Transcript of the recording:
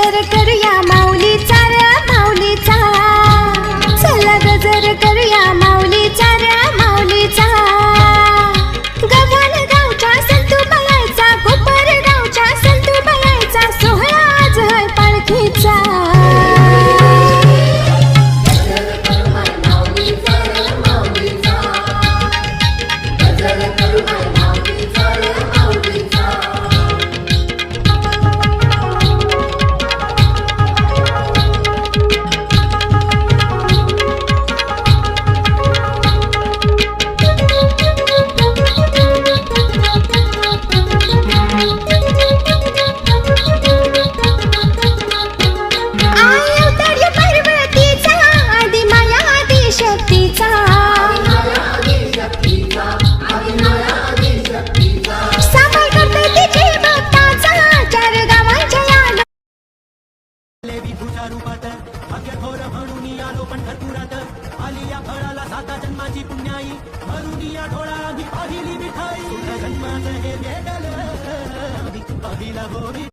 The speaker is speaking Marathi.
गजर करूया माऊलीचा रे माऊलीचा, चला गजर करूया माऊलीचा रे माऊलीचा. गव्हाण गावच्या संतूबाईचा, कोपर गावच्या संतूबाईचा, सोहळा आज आहे पालखीचा. आलिया फळाला साता जन्माची पुण्याई, भरुनिया ढोळा आम्ही पाहिली मिठाई. जन्माचं हे वेगळं, पहिला होळी